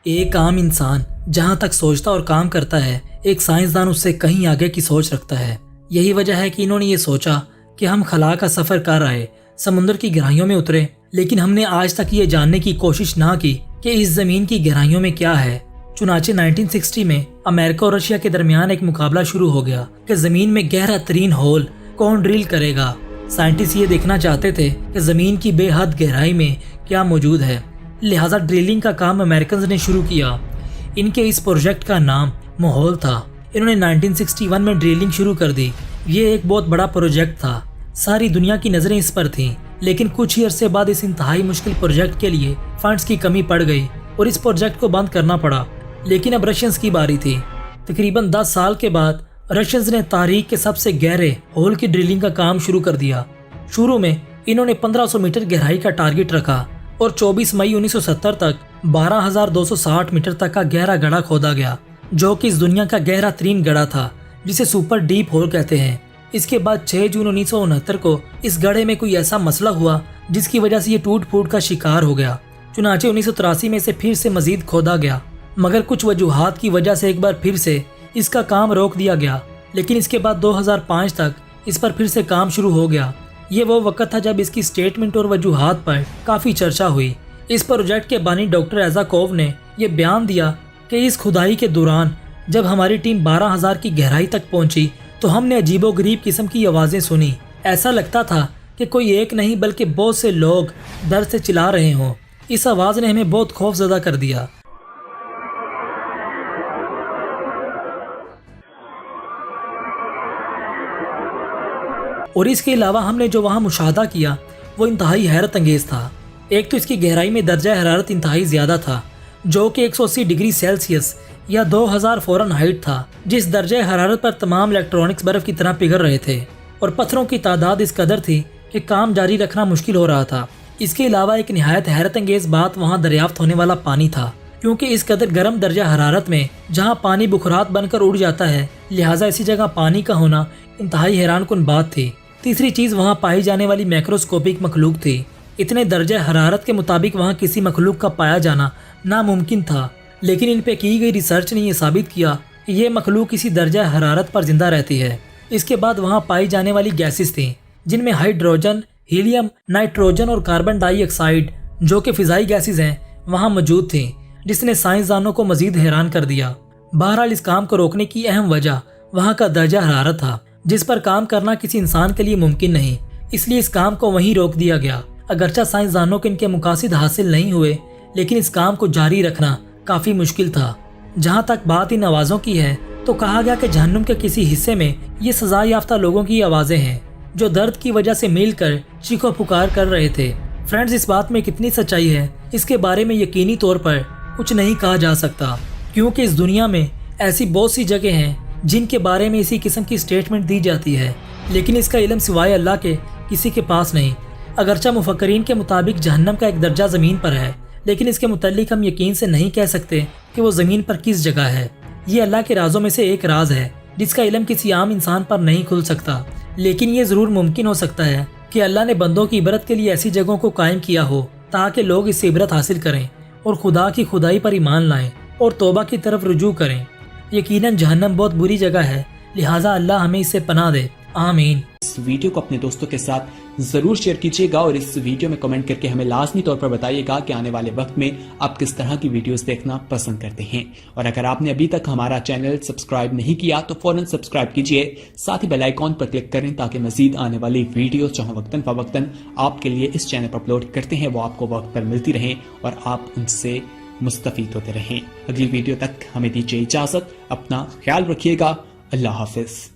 ایک عام انسان جہاں تک سوچتا اور کام کرتا ہے، ایک سائنسدان اس سے کہیں آگے کی سوچ رکھتا ہے۔ یہی وجہ ہے کہ انہوں نے یہ سوچا کہ ہم خلا کا سفر کر آئے، سمندر کی گہرائیوں میں اترے، لیکن ہم نے آج تک یہ جاننے کی کوشش نہ کی کہ اس زمین کی گہرائیوں میں کیا ہے۔ چنانچہ 1960 میں امریکہ اور رشیا کے درمیان ایک مقابلہ شروع ہو گیا کہ زمین میں گہرا ترین ہول کون ڈرل کرے گا۔ سائنٹسٹ یہ دیکھنا چاہتے تھے کہ زمین کی بے حد گہرائی میں کیا موجود ہے، لہٰذا ڈرلنگ کا کام امریکنز نے شروع کیا۔ ان کے اس پروجیکٹ کا نام ماحول تھا۔ انہوں نے 1961 میں ڈرلنگ شروع کر دی۔ یہ ایک بہت بڑا پروجیکٹ تھا، ساری دنیا کی نظریں اس پر تھیں، لیکن کچھ ہی عرصے بعد اس انتہائی مشکل پروجیکٹ کے لیے فنڈز کی کمی پڑ گئی اور اس پروجیکٹ کو بند کرنا پڑا۔ لیکن اب رشینز کی باری تھی۔ تقریباً 10 سال کے بعد رشینز نے تاریخ کے سب سے گہرے ہول کی ڈرلنگ کا کام شروع کر دیا۔ شروع میں انہوں نے 1500 میٹر گہرائی کا ٹارگٹ رکھا اور 24 مئی 1970 تک 12,260 میٹر تک کا گہرا گڑھا کھودا گیا، جو کہ اس دنیا کا گہرا ترین گڑھا تھا، جسے سپر ڈیپ ہول کہتے ہیں۔ اس کے بعد 6 جون 1969 کو اس گڑھے میں کوئی ایسا مسئلہ ہوا جس کی وجہ سے یہ ٹوٹ پھوٹ کا شکار ہو گیا۔ چنانچہ 1983 میں اسے پھر سے مزید کھودا گیا، مگر کچھ وجوہات کی وجہ سے ایک بار پھر سے اس کا کام روک دیا گیا، لیکن اس کے بعد 2005 تک اس پر پھر سے کام شروع ہو گیا۔ یہ وہ وقت تھا جب اس کی سٹیٹمنٹ اور وجوہات پر کافی چرچا ہوئی۔ اس پروجیکٹ کے بانی ڈاکٹر ایزاکوو نے یہ بیان دیا کہ اس کھدائی کے دوران جب ہماری ٹیم 12,000 کی گہرائی تک پہنچی تو ہم نے عجیب و غریب قسم کی آوازیں سنی۔ ایسا لگتا تھا کہ کوئی ایک نہیں بلکہ بہت سے لوگ درد سے چلا رہے ہوں۔ اس آواز نے ہمیں بہت خوف زدہ کر دیا۔ اور اس کے علاوہ ہم نے جو وہاں مشاہدہ کیا وہ انتہائی حیرت انگیز تھا۔ ایک تو اس کی گہرائی میں درجہ حرارت انتہائی زیادہ تھا، جو کہ 180 ڈگری سیلسیس یا 2000 فارنہائٹ تھا، جس درجہ حرارت پر تمام الیکٹرانکس برف کی طرح پگھل رہے تھے، اور پتھروں کی تعداد اس قدر تھی کہ کام جاری رکھنا مشکل ہو رہا تھا۔ اس کے علاوہ ایک نہایت حیرت انگیز بات وہاں دریافت ہونے والا پانی تھا، کیونکہ اس قدر گرم درجہ حرارت میں جہاں پانی بخارات بن کر اڑ جاتا ہے، لہٰذا اسی جگہ پانی کا ہونا انتہائی حیران کن بات تھی۔ تیسری چیز، وہاں پائی جانے والی مائکروسکوپک مخلوق تھی۔ اتنے درجہ حرارت کے مطابق وہاں کسی مخلوق کا پایا جانا ناممکن تھا، لیکن ان پہ کی گئی ریسرچ نے یہ ثابت کیا کہ یہ مخلوق اسی درجہ حرارت پر زندہ رہتی ہے۔ اس کے بعد وہاں پائی جانے والی گیسز تھیں، جن میں ہائیڈروجن، ہیلیم، نائٹروجن اور کاربن ڈائی آکسائڈ، جو کہ فضائی گیسز ہیں، وہاں موجود تھیں، جس نے سائنسدانوں کو مزید حیران کر دیا۔ بہرحال اس کام کو روکنے کی اہم وجہ وہاں کا درجہ حرارت تھا، جس پر کام کرنا کسی انسان کے لیے ممکن نہیں، اس لیے اس کام کو وہیں روک دیا گیا۔ اگرچہ سائنسدانوں کے ان کے مقاصد حاصل نہیں ہوئے، لیکن اس کام کو جاری رکھنا کافی مشکل تھا۔ جہاں تک بات ان آوازوں کی ہے تو کہا گیا کہ جہنم کے کسی حصے میں یہ سزا یافتہ لوگوں کی آوازیں ہیں، جو درد کی وجہ سے مل کر چیخو پکار کر رہے تھے۔ فرینڈز، اس بات میں کتنی سچائی ہے اس کے بارے میں یقینی طور پر کچھ نہیں کہا جا سکتا، کیونکہ اس دنیا میں ایسی بہت سی جگہ ہیں جن کے بارے میں اسی قسم کی سٹیٹمنٹ دی جاتی ہے، لیکن اس کا علم سوائے اللہ کے کسی کے پاس نہیں۔ اگرچہ مفکرین کے مطابق جہنم کا ایک درجہ زمین پر ہے، لیکن اس کے متعلق ہم یقین سے نہیں کہہ سکتے کہ وہ زمین پر کس جگہ ہے۔ یہ اللہ کے رازوں میں سے ایک راز ہے جس کا علم کسی عام انسان پر نہیں کھل سکتا، لیکن یہ ضرور ممکن ہو سکتا ہے کہ اللہ نے بندوں کی عبرت کے لیے ایسی جگہوں کو قائم کیا ہو تاکہ لوگ اس سے عبرت حاصل کریں اور خدا کی خدائی پر ایمان لائیں اور توبہ کی طرف رجوع کریں۔ یقیناً جہنم بہت بری جگہ ہے، لہٰذا اللہ ہمیں اس سے پناہ دے، آمین۔ اس ویڈیو کو اپنے دوستوں کے ساتھ ضرور شیئر کیجیے گا، اور اس ویڈیو میں کمنٹ کر کے ہمیں لازمی طور پر بتائیے گا کہ آنے والے وقت میں آپ کس طرح کی ویڈیوز دیکھنا پسند کرتے ہیں۔ اور اگر آپ نے ابھی تک ہمارا چینل سبسکرائب نہیں کیا تو فوراً سبسکرائب کیجیے، ساتھ ہی بیل آئیکن پر کلک کریں تاکہ مزید آنے والی ویڈیوز جو ہم وقتاً فوقتاً آپ کے لیے اس چینل پر اپلوڈ کرتے ہیں وہ آپ کو وقت پر ملتی رہیں اور آپ ان سے مستفید ہوتے رہیں۔ اگلی ویڈیو تک ہمیں دیجیے اجازت، اپنا خیال رکھیے گا، اللہ حافظ۔